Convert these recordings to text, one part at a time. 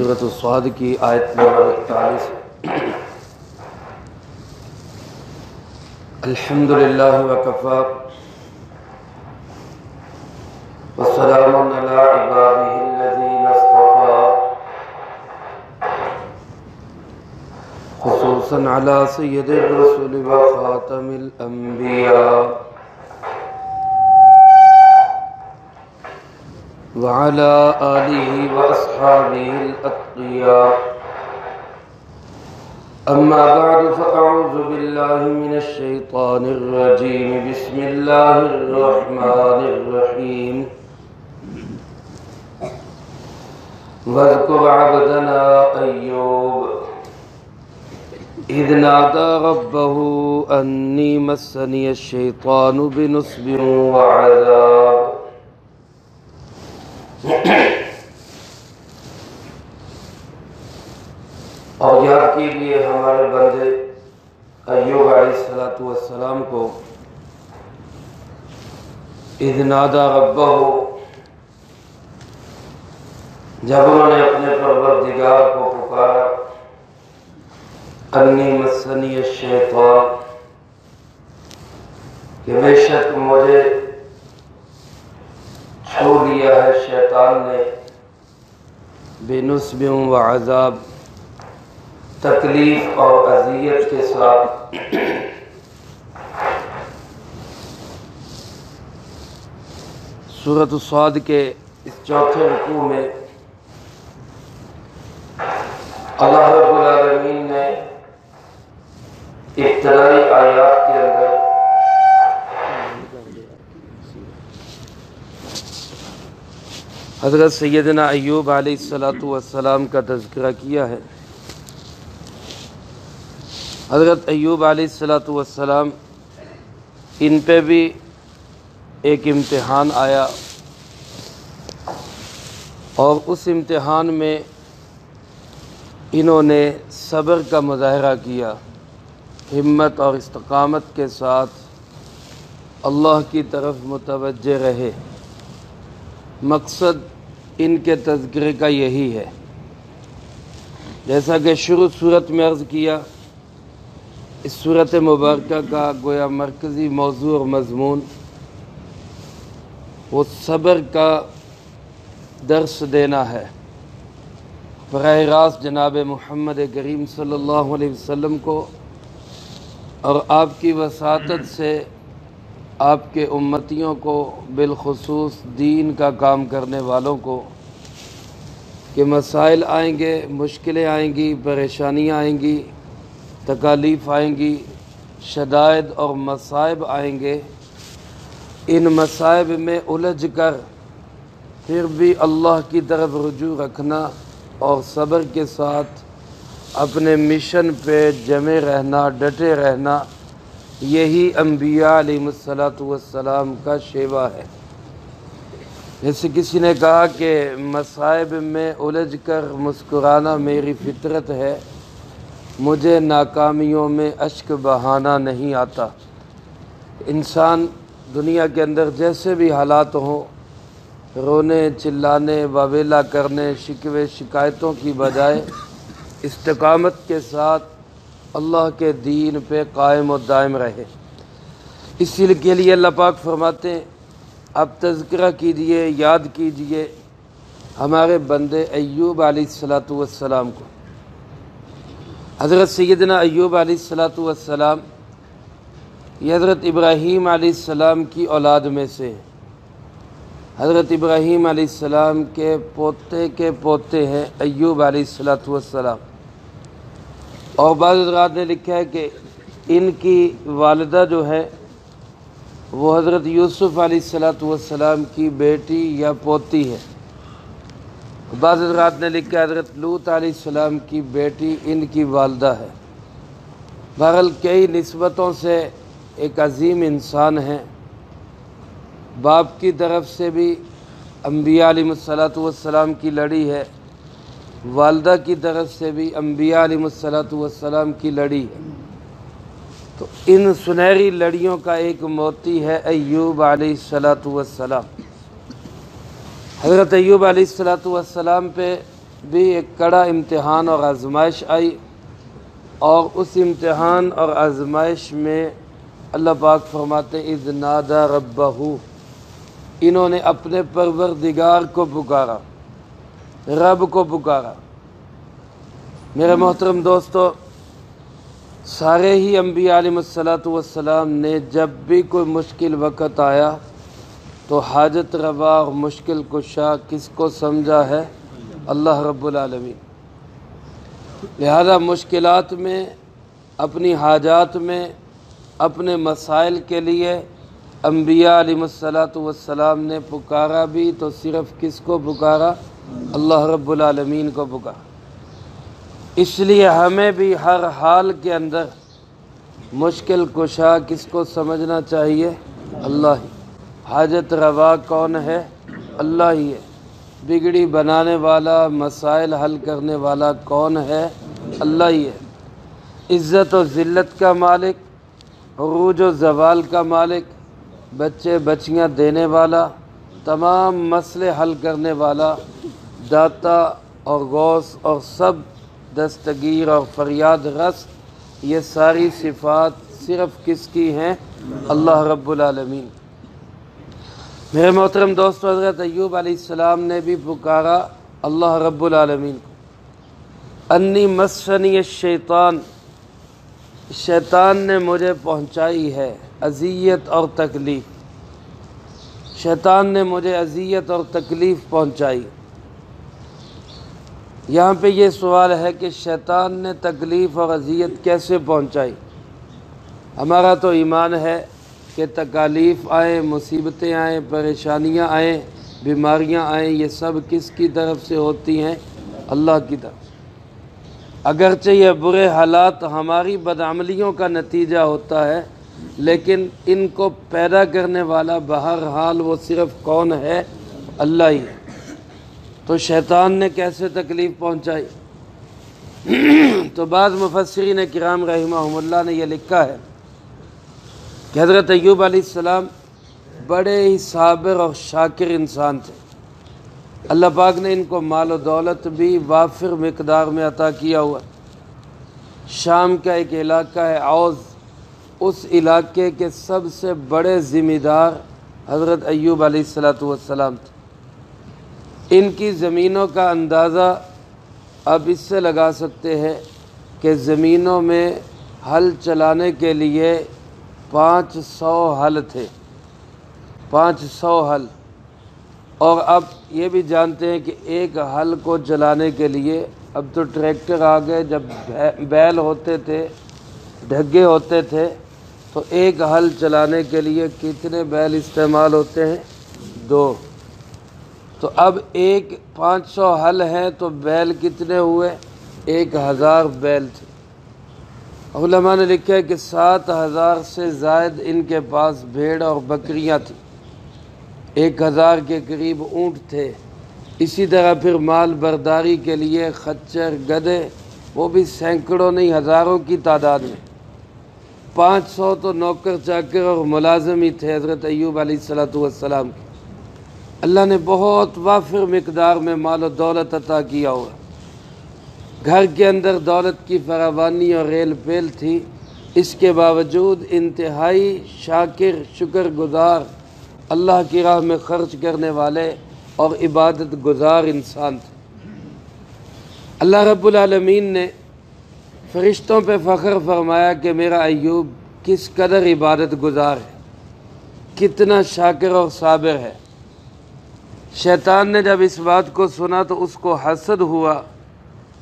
سورۃ الصاد کی آیت نمبر 41۔ الحمدللہ وکفی والسلام علی عبادہ الذین اصطفی، خصوصا علی سید الرسل وخاتم الانبیاء وعلى آلہ واصحابہ الاتقیاء۔ اما بعد فاعوذ باللہ من الشیطان الرجیم، بسم اللہ الرحمن الرحیم۔ واذکر عبدنا ایوب اذ نادى ربه انی مسنی الشیطان بنصب وعذاب۔ اور یاد کیجئے ہمارے بندے ایوب علیہ السلام کو، اذ نادى ربہ، جب انہوں نے اپنے پروردگار کو پکارا، انی مسنی الشیطان، کہ بے شک مجھے چھو لیا ہے شیطان نے، بنصب وعذاب، تکلیف اور اذیت کے ساتھ۔ سورۃ الصاد کے اس چوتھے رکوع میں اللہ رب العالمین نے ابتدائی آیات کے اندر حضرت سیدنا ایوب علیہ السلام کا تذکرہ کیا ہے۔ حضرت ایوب علیہ السلام، ان پہ بھی ایک امتحان آیا، اور اس امتحان میں انہوں نے صبر کا مظاہرہ کیا، ہمت اور استقامت کے ساتھ اللہ کی طرف متوجہ رہے۔ مقصد ان کے تذکرے کا یہی ہے، جیسا کہ شروع صورت میں عرض کیا، اس صورت مبارکہ کا گویا مرکزی موضوع اور مضمون وہ صبر کا درس دینا ہے۔ براہ راست جناب محمد کریم صلی اللہ علیہ وسلم کو اور آپ کی وساطت سے آپ کے امتیوں کو، بالخصوص دین کا کام کرنے والوں کو، کہ مسائل آئیں گے، مشکلیں آئیں گی، پریشانیاں آئیں گی، تکالیف آئیں گی، شدائد اور مصائب آئیں گے، ان مصائب میں الجھ کر پھر بھی اللہ کی طرف رجوع رکھنا اور صبر کے ساتھ اپنے مشن پہ جمے رہنا، ڈٹے رہنا، یہی انبیاء علیہ السلام کا شیوا ہے۔ جیسے کسی نے کہا کہ مصائب میں الجھ کر مسکرانا میری فطرت ہے، مجھے ناکامیوں میں اشک بہانا نہیں آتا۔ انسان دنیا کے اندر جیسے بھی حالات ہوں، رونے، چلانے، واویلا کرنے، شکوے شکایتوں کی بجائے استقامت کے ساتھ اللہ کے دین پہ قائم و دائم رہے۔ اسی کے لیے اللہ پاک فرماتے ہیں، اب تذکرہ کیجئے، یاد کیجئے ہمارے بندے ایوب علیہ السلام کو۔ حضرت سیدنا ایوب علیہ السلام یہ حضرت ابراہیم علیہ السلام کی اولاد میں سے ہیں۔ حضرت ابراہیم علیہ السلام کے پوتے ہیں ایوب علیہ السلام، اور بعض حضرات نے لکھا ہے کہ ان کی والدہ جو ہے وہ حضرت یوسف علیہ السلام کی بیٹی یا پوتی ہے۔ بعض حضرات نے لکھا ہے حضرت لوط علیہ السلام کی بیٹی ان کی والدہ ہے۔ بہرحال کئی نسبتوں سے ایک عظیم انسان ہیں۔ باپ کی طرف سے بھی انبیاء علیہ السلام کی لڑی ہے، والدہ کی طرف سے بھی انبیاء علیہ السلام کی لڑی ہے۔ تو ان سنہری لڑیوں کا ایک موتی ہے ایوب علیہ السلام۔ حضرت ایوب علیہ السلام پہ بھی ایک کڑا امتحان اور آزمائش آئی، اور اس امتحان اور آزمائش میں اللہ پاک فرماتے اذ نادا ربہ، انہوں نے اپنے پروردگار کو پکارا، رب کو پکارا۔ میرے محترم دوستو، سارے ہی انبیاء علیہ السلام نے جب بھی کوئی مشکل وقت آیا تو حاجت روا اور مشکل کشا کس کو سمجھا ہے؟ اللہ رب العالمین۔ لہذا مشکلات میں، اپنی حاجات میں، اپنے مسائل کے لیے انبیاء علیہ السلام نے پکارا بھی تو صرف کس کو پکارا؟ اللہ رب العالمین کو پکارا۔ اس لیے ہمیں بھی ہر حال کے اندر مشکل کشا کس کو سمجھنا چاہیے؟ اللہ ہی۔ حاجت روا کون ہے؟ اللہ ہی ہے۔ بگڑی بنانے والا، مسائل حل کرنے والا کون ہے؟ اللہ ہی ہے۔ عزت و ذلت کا مالک، عروج و زوال کا مالک، بچے بچیاں دینے والا، تمام مسئلے حل کرنے والا، داتا اور غوث اور سب دستگیر اور فریاد رس، یہ ساری صفات صرف کس کی ہیں؟ اللہ رب العالمین۔ میرے محترم دوستو، حضرت ایوب علیہ السلام نے بھی پکارا اللہ رب العالمین کو۔ انی مسنی الشیطان، شیطان نے مجھے پہنچائی ہے اذیت اور تکلیف، شیطان نے مجھے اذیت اور تکلیف پہنچائی۔ یہاں پہ یہ سوال ہے کہ شیطان نے تکلیف اور اذیت کیسے پہنچائی؟ ہمارا تو ایمان ہے کہ تکالیف آئیں، مصیبتیں آئیں، پریشانیاں آئیں، بیماریاں آئیں، یہ سب کس کی طرف سے ہوتی ہیں؟ اللہ کی طرف۔ اگرچہ یہ برے حالات ہماری بدعملیوں کا نتیجہ ہوتا ہے، لیکن ان کو پیدا کرنے والا بہرحال وہ صرف کون ہے؟ اللہ ہی ہے۔ تو شیطان نے کیسے تکلیف پہنچائی؟ تو بعض مفسرین کرام رحمہم اللہ نے یہ لکھا ہے کہ حضرت ایوب علیہ السلام بڑے ہی صابر اور شاکر انسان تھے۔ اللہ پاک نے ان کو مال و دولت بھی وافر مقدار میں عطا کیا ہوا۔ شام کا ایک علاقہ ہے عوض، اس علاقے کے سب سے بڑے ذمہ دار حضرت ایوب علیہ السلام تھے۔ ان کی زمینوں کا اندازہ اب اس سے لگا سکتے ہیں کہ زمینوں میں ہل چلانے کے لیے 500 ہل تھے، 500 ہل۔ اور اب یہ بھی جانتے ہیں کہ ایک ہل کو چلانے کے لیے اب تو ٹریکٹر آ گئے، جب بیل ہوتے تھے، ڈھگے ہوتے تھے، تو ایک ہل چلانے کے لیے کتنے بیل استعمال ہوتے ہیں؟ 2۔ تو اب 500 ہل ہیں تو بیل کتنے ہوئے؟ 1000 بیل تھے۔ علماء نے لکھا ہے کہ 7000 سے زائد ان کے پاس بھیڑ اور بکریاں تھیں، 1000 کے قریب اونٹ تھے، اسی طرح پھر مال برداری کے لیے خچر، گدھے، وہ بھی سینکڑوں نہیں ہزاروں کی تعداد میں۔ 500 تو نوکر چاکر اور ملازم ہی تھے حضرت ایوب علیہ السلام کے۔ اللہ نے بہت وافر مقدار میں مال و دولت عطا کیا ہوا، گھر کے اندر دولت کی فراوانی اور ریل پیل تھی، اس کے باوجود انتہائی شاکر، شکر گزار، اللہ کی راہ میں خرچ کرنے والے اور عبادت گزار انسان تھے۔ اللہ رب العالمین نے فرشتوں پہ فخر فرمایا کہ میرا ایوب کس قدر عبادت گزار ہے، کتنا شاکر اور صابر ہے۔ شیطان نے جب اس بات کو سنا تو اس کو حسد ہوا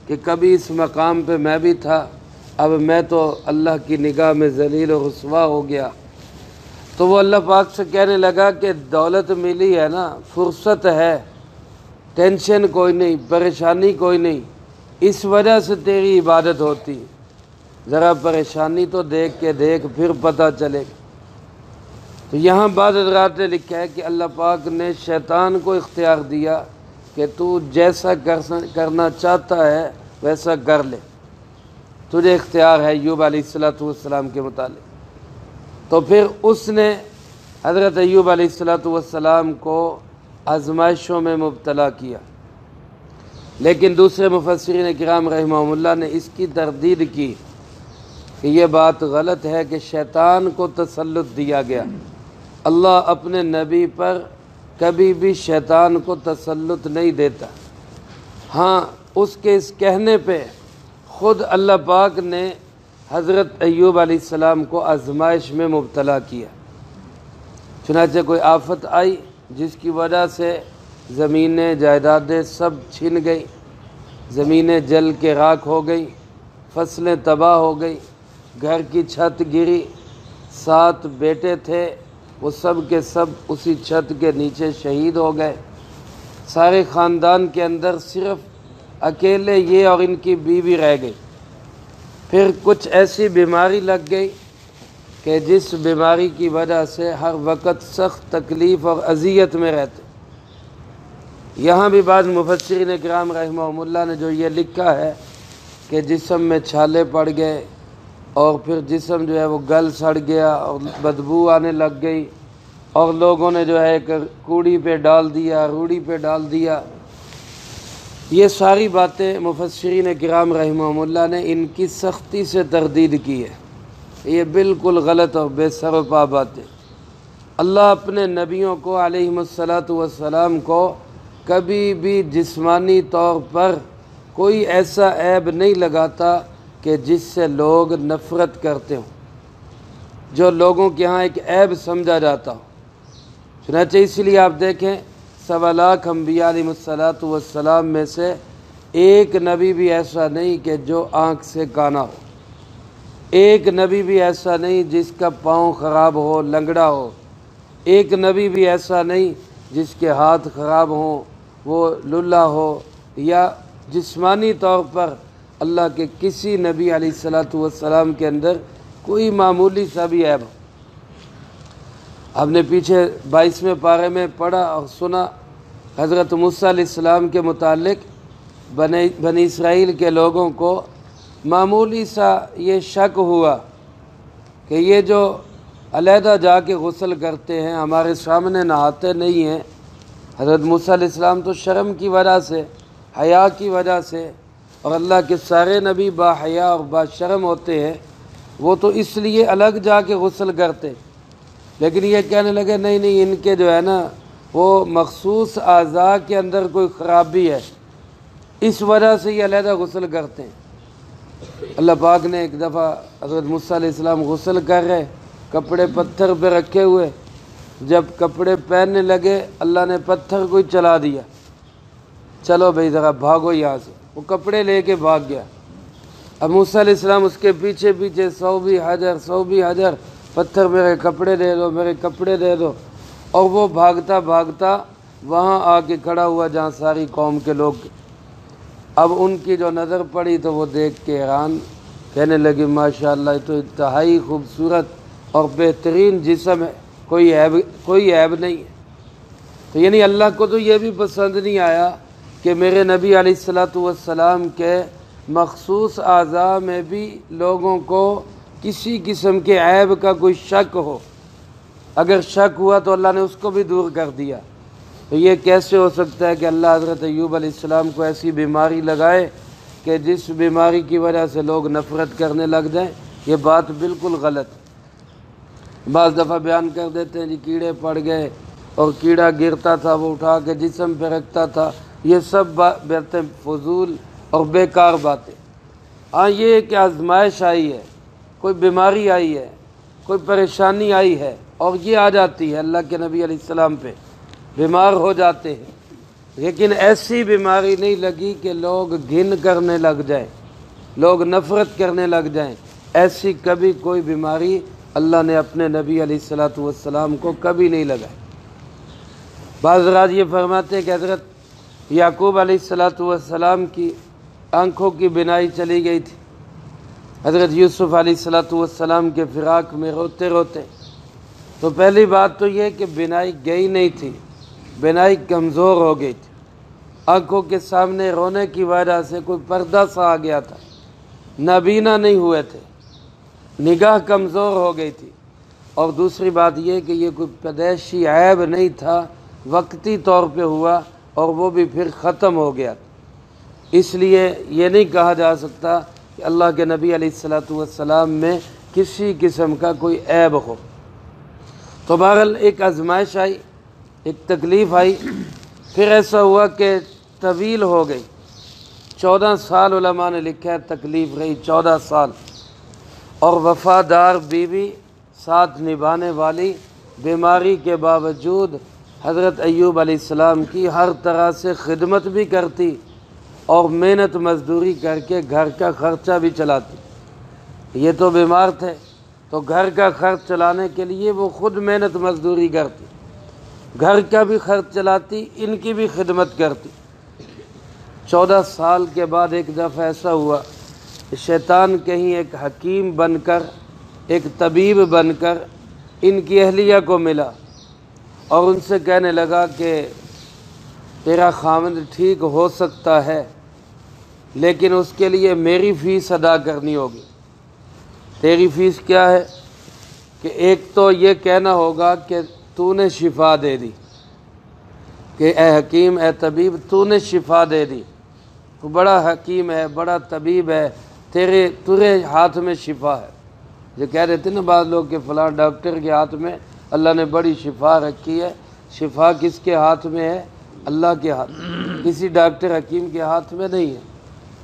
کہ کبھی اس مقام پہ میں بھی تھا، اب میں تو اللہ کی نگاہ میں ذلیل و رسوا ہو گیا۔ تو وہ اللہ پاک سے کہنے لگا کہ دولت ملی ہے نا، فرصت ہے، ٹینشن کوئی نہیں، پریشانی کوئی نہیں، اس وجہ سے تیری عبادت ہوتی، ذرا پریشانی تو دیکھ کے دیکھ، پھر پتہ چلے گا۔ تو یہاں بعض حضرات نے لکھا ہے کہ اللہ پاک نے شیطان کو اختیار دیا کہ تو جیسا کرنا چاہتا ہے ویسا کر لے، تجھے اختیار ہے ایوب علیہ السلام کے متعلق۔ تو پھر اس نے حضرت ایوب علیہ السلام کو آزمائشوں میں مبتلا کیا۔ لیکن دوسرے مفسرین کرام رحمہم اللہ نے اس کی تردید کی کہ یہ بات غلط ہے کہ شیطان کو تسلط دیا گیا۔ اللہ اپنے نبی پر کبھی بھی شیطان کو تسلط نہیں دیتا۔ ہاں، اس کے اس کہنے پہ خود اللہ پاک نے حضرت ایوب علیہ السلام کو آزمائش میں مبتلا کیا۔ چنانچہ کوئی آفت آئی جس کی وجہ سے زمینیں جائیدادیں سب چھن گئی، زمینیں جل کے راکھ ہو گئی، فصلیں تباہ ہو گئی، گھر کی چھت گری، 7 بیٹے تھے وہ سب کے سب اسی چھت کے نیچے شہید ہو گئے۔ سارے خاندان کے اندر صرف اکیلے یہ اور ان کی بیوی رہ گئی۔ پھر کچھ ایسی بیماری لگ گئی کہ جس بیماری کی وجہ سے ہر وقت سخت تکلیف اور اذیت میں رہتے۔ یہاں بھی بعض مفسرین کرام رحمہم اللہ نے جو یہ لکھا ہے کہ جسم میں چھالے پڑ گئے اور پھر جسم جو ہے وہ گل سڑ گیا اور بدبو آنے لگ گئی، اور لوگوں نے جو ہے ایک کوڑی پہ ڈال دیا، روڑی پہ ڈال دیا۔ یہ ساری باتیں مفسرین کرام رحمہم اللہ نے ان کی سختی سے تردید کی ہے۔ یہ بالکل غلط اور بے سر و پا باتیں۔ اللہ اپنے نبیوں کو علیہم السلام کو کبھی بھی جسمانی طور پر کوئی ایسا عیب نہیں لگاتا کہ جس سے لوگ نفرت کرتے ہوں، جو لوگوں کے ہاں ایک عیب سمجھا جاتا ہو۔ چنانچہ اس لیے آپ دیکھیں 1.25 لاکھ انبیاء علیہم السلام میں سے ایک نبی بھی ایسا نہیں کہ جو آنکھ سے کانا ہو، ایک نبی بھی ایسا نہیں جس کا پاؤں خراب ہو، لنگڑا ہو، ایک نبی بھی ایسا نہیں جس کے ہاتھ خراب ہوں، وہ للہ ہو، یا جسمانی طور پر اللہ کے کسی نبی علیہ السلام کے اندر کوئی معمولی سا بھی عیب ہو۔ آپ نے پیچھے 22ویں پارے میں پڑھا اور سنا حضرت موسیٰ علیہ السلام کے متعلق بنی اسرائیل کے لوگوں کو معمولی سا یہ شک ہوا کہ یہ جو علیحدہ جا کے غسل کرتے ہیں، ہمارے سامنے نہاتے نہیں ہیں۔ حضرت موسیٰ علیہ السلام تو شرم کی وجہ سے، حیا کی وجہ سے، اور اللہ کے سارے نبی با حیا اور با شرم ہوتے ہیں، وہ تو اس لیے الگ جا کے غسل کرتے۔ لیکن یہ کہنے لگے نہیں ان کے جو ہے نا وہ مخصوص اعضاء کے اندر کوئی خرابی ہے، اس وجہ سے یہ علیحدہ غسل کرتے ہیں۔ اللہ پاک نے ایک دفعہ حضرت موسیٰ علیہ السلام غسل کر رہے، کپڑے پتھر پہ رکھے ہوئے، جب کپڑے پہننے لگے اللہ نے پتھر کو چلا دیا، چلو بھائی ذرا بھاگو یہاں سے۔ وہ کپڑے لے کے بھاگ گیا۔ اب موسیٰ علیہ السلام اس کے پیچھے 100 بھی حجر، پتھر میرے کپڑے دے دو، میرے کپڑے دے دو، اور وہ بھاگتا بھاگتا وہاں آ کے کھڑا ہوا جہاں ساری قوم کے لوگ۔ اب ان کی جو نظر پڑی تو وہ دیکھ کے حیران، کہنے لگی ماشاءاللہ یہ تو انتہائی خوبصورت اور بہترین جسم ہے، کوئی عیب نہیں ہے۔ تو یعنی اللہ کو تو یہ بھی پسند نہیں آیا کہ میرے نبی علیہ السلام کے مخصوص اعضاء میں بھی لوگوں کو کسی قسم کے عیب کا کوئی شک ہو۔ اگر شک ہوا تو اللہ نے اس کو بھی دور کر دیا۔ تو یہ کیسے ہو سکتا ہے کہ اللہ حضرت ایوب علیہ السلام کو ایسی بیماری لگائے کہ جس بیماری کی وجہ سے لوگ نفرت کرنے لگ جائیں؟ یہ بات بالکل غلط ہے۔ بعض دفعہ بیان کر دیتے ہیں جی کیڑے پڑ گئے اور کیڑا گرتا تھا وہ اٹھا کے جسم پہ رکھتا تھا، یہ سب باتیں فضول اور بیکار باتیں۔ ہاں یہ کہ آزمائش آئی ہے، کوئی بیماری آئی ہے، کوئی پریشانی آئی ہے اور یہ آ جاتی ہے اللہ کے نبی علیہ السلام پہ، بیمار ہو جاتے ہیں، لیکن ایسی بیماری نہیں لگی کہ لوگ گھن کرنے لگ جائیں، لوگ نفرت کرنے لگ جائیں۔ ایسی کبھی کوئی بیماری اللہ نے اپنے نبی علیہ السلام کو کبھی نہیں لگائی۔ بعض حضرات یہ فرماتے ہیں کہ حضرت یعقوب علیہ السلام کی آنکھوں کی بینائی چلی گئی تھی، حضرت یوسف علیہ السلام کے فراق میں روتے روتے۔ تو پہلی بات تو یہ کہ بینائی گئی نہیں تھی، بینائی کمزور ہو گئی تھی، آنکھوں کے سامنے رونے کی وجہ سے کوئی پردہ سا آ گیا تھا، نابینا نہیں ہوئے تھے، نگاہ کمزور ہو گئی تھی۔ اور دوسری بات یہ کہ یہ کوئی پیدائشی عیب نہیں تھا، وقتی طور پہ ہوا اور وہ بھی پھر ختم ہو گیا۔ اس لیے یہ نہیں کہا جا سکتا کہ اللہ کے نبی علیہ الصلوۃ والسلام میں کسی قسم کا کوئی عیب ہو۔ تو بہرحال ایک آزمائش آئی، ایک تکلیف آئی، پھر ایسا ہوا کہ طویل ہو گئی، 14 سال علماء نے لکھا ہے تکلیف رہی، 14 سال، اور وفادار بیوی ساتھ نبھانے والی، بیماری کے باوجود حضرت ایوب علیہ السلام کی ہر طرح سے خدمت بھی کرتی اور محنت مزدوری کر کے گھر کا خرچہ بھی چلاتی۔ یہ تو بیمار تھے تو گھر کا خرچ چلانے کے لیے وہ خود محنت مزدوری کرتی، گھر کا بھی خرچ چلاتی، ان کی بھی خدمت کرتی۔ 14 سال کے بعد ایک دفعہ ایسا ہوا کہ شیطان کہیں ایک حکیم بن کر، ایک طبیب بن کر ان کی اہلیہ کو ملا اور ان سے کہنے لگا کہ تیرا خاوند ٹھیک ہو سکتا ہے لیکن اس کے لیے میری فیس ادا کرنی ہوگی۔ تیری فیس کیا ہے؟ کہ ایک تو یہ کہنا ہوگا کہ تو نے شفا دے دی، کہ اے حکیم، اے طبیب، تو نے شفا دے دی، تو بڑا حکیم ہے، بڑا طبیب ہے، تیرے ہاتھ میں شفا ہے۔ جو کہہ دیتے نا بعض لوگ کہ فلاں ڈاکٹر کے ہاتھ میں اللہ نے بڑی شفا رکھی ہے۔ شفا کس کے ہاتھ میں ہے؟ اللہ کے ہاتھ، کسی ڈاکٹر حکیم کے ہاتھ میں نہیں ہے۔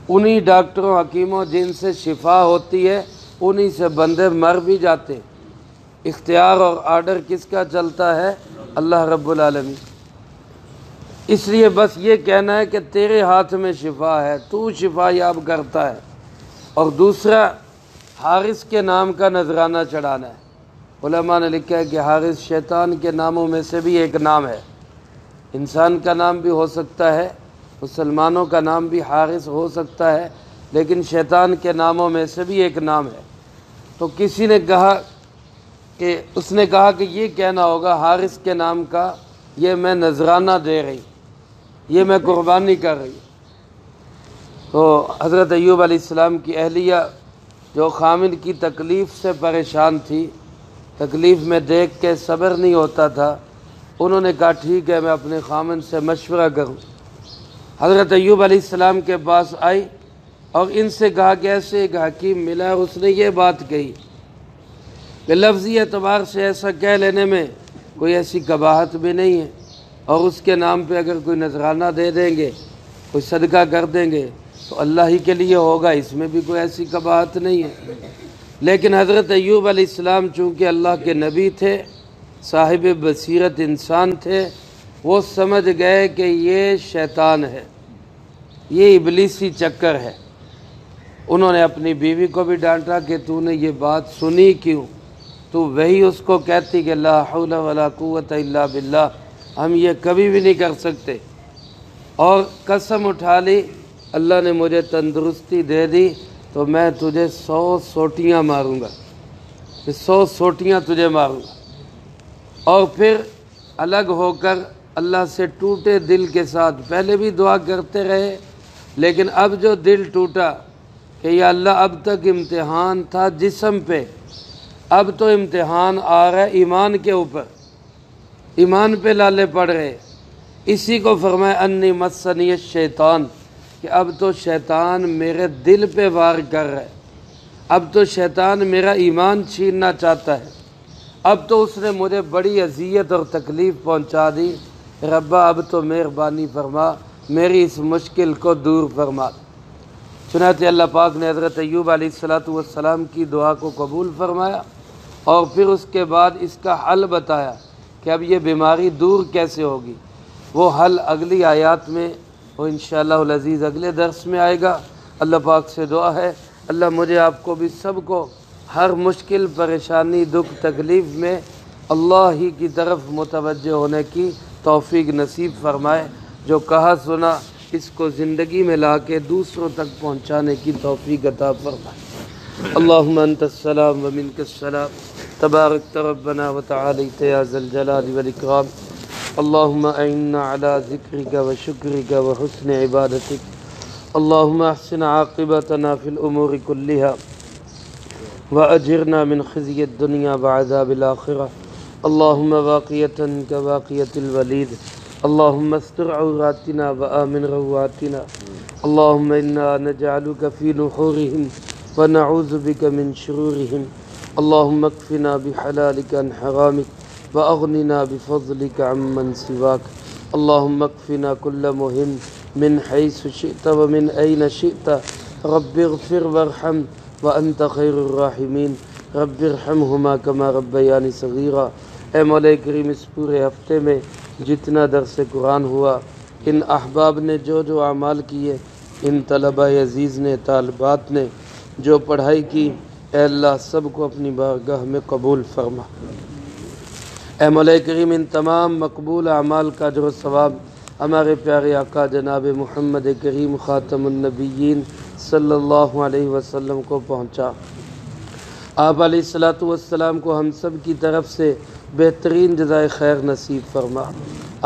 انہی ڈاکٹروں حکیموں جن سے شفا ہوتی ہے انہی سے بندے مر بھی جاتے ہیں۔ اختیار اور آرڈر کس کا چلتا ہے؟ اللہ رب العالمین۔ اس لیے بس یہ کہنا ہے کہ تیرے ہاتھ میں شفا ہے، تو شفا یاب کرتا ہے۔ اور دوسرا، حارث کے نام کا نذرانہ چڑھانا ہے۔ علماء نے لکھا ہے کہ حارث شیطان کے ناموں میں سے بھی ایک نام ہے۔ انسان کا نام بھی ہو سکتا ہے، مسلمانوں کا نام بھی حارث ہو سکتا ہے، لیکن شیطان کے ناموں میں سے بھی ایک نام ہے۔ تو کسی نے کہا کہ اس نے کہا کہ یہ کہنا ہوگا حارث کے نام کا، یہ میں نذرانہ دے رہی، یہ میں قربانی کر رہی۔ تو حضرت ایوب علیہ السلام کی اہلیہ جو خامد کی تکلیف سے پریشان تھی، تکلیف میں دیکھ کے صبر نہیں ہوتا تھا، انہوں نے کہا ٹھیک ہے میں اپنے خامد سے مشورہ کروں۔ حضرت ایوب علیہ السلام کے پاس آئی اور ان سے کہا کہ ایسے ایک حکیم ملا، اس نے یہ بات کہی کہ لفظی اعتبار سے ایسا کہہ لینے میں کوئی ایسی قباحت بھی نہیں ہے، اور اس کے نام پہ اگر کوئی نذرانہ دے دیں گے، کوئی صدقہ کر دیں گے تو اللہ ہی کے لیے ہوگا، اس میں بھی کوئی ایسی قباحت نہیں ہے۔ لیکن حضرت ایوب علیہ السلام چونکہ اللہ کے نبی تھے، صاحب بصیرت انسان تھے، وہ سمجھ گئے کہ یہ شیطان ہے، یہ ابلیسی چکر ہے۔ انہوں نے اپنی بیوی کو بھی ڈانٹا کہ تو نے یہ بات سنی کیوں؟ تو وہی اس کو کہتی کہ لا حول ولا قوت الا باللہ، ہم یہ کبھی بھی نہیں کر سکتے، اور قسم اٹھا لی اللہ نے مجھے تندرستی دے دی تو میں تجھے 100 سوٹیاں ماروں گا، 100 سوٹیاں تجھے ماروں گا۔ اور پھر الگ ہو کر اللہ سے ٹوٹے دل کے ساتھ پہلے بھی دعا کرتے رہے، لیکن اب جو دل ٹوٹا کہ یا اللہ اب تک امتحان تھا جسم پہ، اب تو امتحان آ رہا ہے ایمان کے اوپر، ایمان پہ لالے پڑ رہے۔ اسی کو فرمایا انی مسنی الشیطان، کہ اب تو شیطان میرے دل پہ وار کر رہا ہے، اب تو شیطان میرا ایمان چھیننا چاہتا ہے، اب تو اس نے مجھے بڑی اذیت اور تکلیف پہنچا دی، ربا اب تو مہربانی فرما، میری اس مشکل کو دور فرما۔ چنانچہ اللہ پاک نے حضرت ایوب علیہ السلام کی دعا کو قبول فرمایا، اور پھر اس کے بعد اس کا حل بتایا کہ اب یہ بیماری دور کیسے ہوگی۔ وہ حل اگلی آیات میں، وہ انشاءاللہ العزیز اگلے درس میں آئے گا۔ اللہ پاک سے دعا ہے اللہ مجھے آپ کو بھی سب کو ہر مشکل، پریشانی، دکھ، تکلیف میں اللہ ہی کی طرف متوجہ ہونے کی توفیق نصیب فرمائے، جو کہا سنا اس کو زندگی میں لا کے دوسروں تک پہنچانے کی توفیق عطا فرمائے۔ اللہم انت السلام و منک السلام، تبارکت ربنا و تعالیت یا ذا الجلال والاکرام۔ اللہم اعنا علی ذکرک و شکرک و حسن عبادتک۔ اللہم احسن عاقبتنا فی الامور کلہا وأجرنا من خزي الدنيا وعذاب الآخرة۔ اللهم باقية كباقية الوليد، اللهم استر عوراتنا وآمن رواتنا اللهم إنا نجعلك في نحورهم ونعوذ بك من شرورهم اللهم اكفنا بحلالك عن حرامك وأغننا بفضلك عمن سواك اللهم اكفنا كل مهم من حيث شئت ومن أين شئت رب اغفر وارحم وأنت خير الراحمين رب ارحمهما كما ربياني صغيرا۔ اے مولا کریم اس پورے ہفتے میں جتنا درس قرآن ہوا، ان احباب نے جو جو اعمال کیے، ان طلبہ عزیز نے، طالبات نے جو پڑھائی کی، اے اللہ سب کو اپنی بارگاہ میں قبول فرما۔ اے مولا کریم ان تمام مقبول اعمال کا اجر و ثواب ہمارے پیارے آقا جناب محمد کریم خاتم النبیین صلی اللہ علیہ وسلم کو پہنچا۔ آپ علیہ السلام کو ہم سب کی طرف سے بہترین جزائے خیر نصیب فرما۔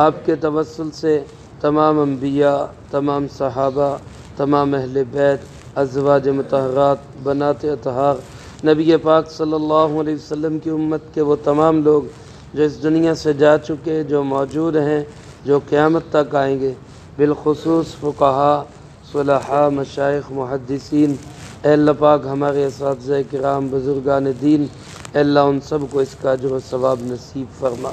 آپ کے توسل سے تمام انبیاء، تمام صحابہ، تمام اہل بیت، ازواج مطہرات، بنات اطہار، نبی پاک صلی اللہ علیہ وسلم کی امت کے وہ تمام لوگ جو اس دنیا سے جا چکے، جو موجود ہیں، جو قیامت تک آئیں گے، بالخصوص فقہاء، صلحاء، مشائخ، محدثین، اے اللہ پاک ہمارے اساتذہ کرام، بزرگان دین، اے اللہ ان سب کو اس کا اجر و ثواب نصیب فرما۔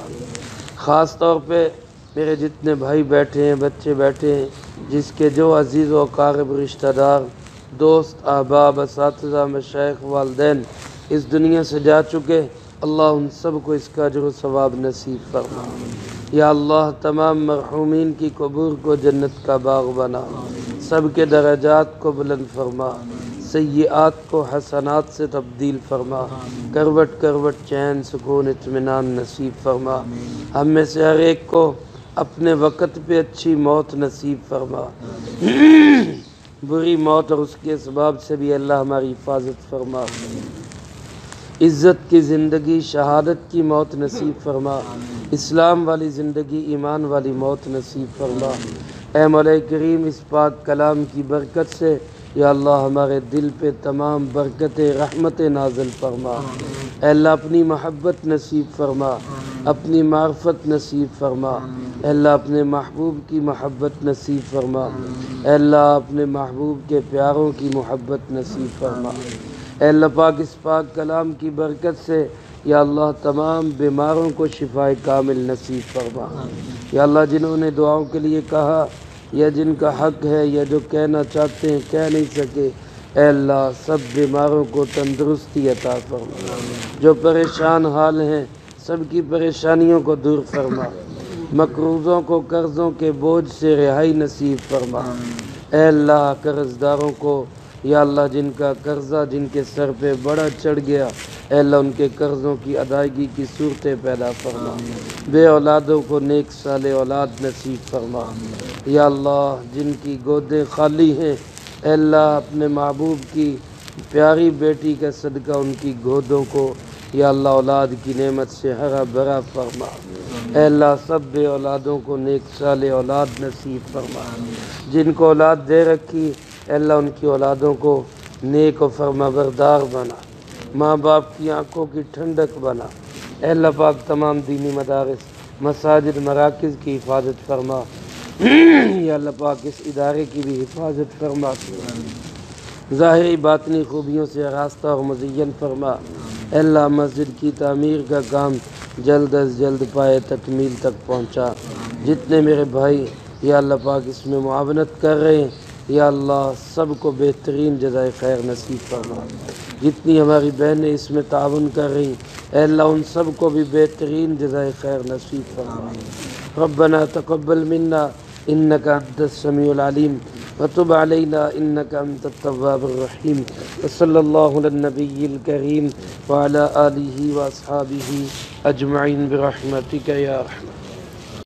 خاص طور پہ میرے جتنے بھائی بیٹھے ہیں، بچے بیٹھے ہیں، جس کے جو عزیز و اقارب، رشتہ دار، دوست، احباب، اساتذہ، مشائخ، والدین اس دنیا سے جا چکے، اللہ ان سب کو اس کا اجر و ثواب نصیب فرما۔ یا اللہ تمام مرحومین کی قبور کو جنت کا باغ بنا، سب کے درجات کو بلند فرما، سیئات کو حسنات سے تبدیل فرما، کروٹ کروٹ چین، سکون، اطمینان نصیب فرما۔ ہم میں سے ہر ایک کو اپنے وقت پہ اچھی موت نصیب فرما، بری موت اور اس کے اسباب سے بھی اللہ ہماری حفاظت فرما، عزت کی زندگی، شہادت کی موت نصیب فرما، اسلام والی زندگی، ایمان والی موت نصیب فرما۔ اے مولا کریم اس پاک کلام کی برکت سے یا اللہ ہمارے دل پہ تمام برکت رحمت نازل فرما۔ اے اللہ اپنی محبت نصیب فرما، اپنی معرفت نصیب فرما، اے اللہ اپنے محبوب کی محبت نصیب فرما، اے اللہ اپنے محبوب کے پیاروں کی محبت نصیب فرما۔ اے اللہ پاک اس پاک کلام کی برکت سے یا اللہ تمام بیماروں کو شفائے کامل نصیب فرما۔ یا اللہ جنہوں نے دعاؤں کے لیے کہا یا جن کا حق ہے یا جو کہنا چاہتے ہیں کہہ نہیں سکے، اے اللہ سب بیماروں کو تندرستی عطا فرما، جو پریشان حال ہیں سب کی پریشانیوں کو دور فرما، مقروضوں کو قرضوں کے بوجھ سے رہائی نصیب فرما۔ اے اللہ قرض داروں کو یا اللہ جن کا قرضہ جن کے سر پہ بڑا چڑھ گیا، اے اللہ ان کے قرضوں کی ادائیگی کی صورتیں پیدا فرما، بے اولادوں کو نیک صالح اولاد نصیب فرما۔ یا اللہ جن کی گودیں خالی ہیں، اے اللہ اپنے محبوب کی پیاری بیٹی کا صدقہ ان کی گودوں کو یا اللہ اولاد کی نعمت سے ہرا بھرا فرما۔ اے اللہ سب بے اولادوں کو نیک صالح اولاد نصیب فرما، جن کو اولاد دے رکھی اے اللہ ان کی اولادوں کو نیک و فرما بردار بنا، ماں باپ کی آنکھوں کی ٹھنڈک بنا۔ اے اللہ پاک تمام دینی مدارس، مساجد، مراکز کی حفاظت فرما، یا اللہ پاک اس ادارے کی بھی حفاظت فرما، ظاہری باطنی خوبیوں سے آراستہ اور مزین فرما۔ اے اللہ مسجد کی تعمیر کا کام جلد از جلد پائے تکمیل تک پہنچا۔ جتنے میرے بھائی یا اللہ پاک اس میں معاونت کر رہے ہیں یا اللہ سب کو بہترین جزائے خیر نصیب فرما۔ جتنی ہماری بہنیں اس میں تعاون کر رہی اے اللہ ان سب کو بھی بہترین جزائے خیر نصیب فرما۔ ربنا تقبل منا انك انت السميع العليم وتب علينا انك انت التواب الرحيم وصلى الله على النبي الكريم وعلى آله واصحابه اجمعين برحمتك يا ارحم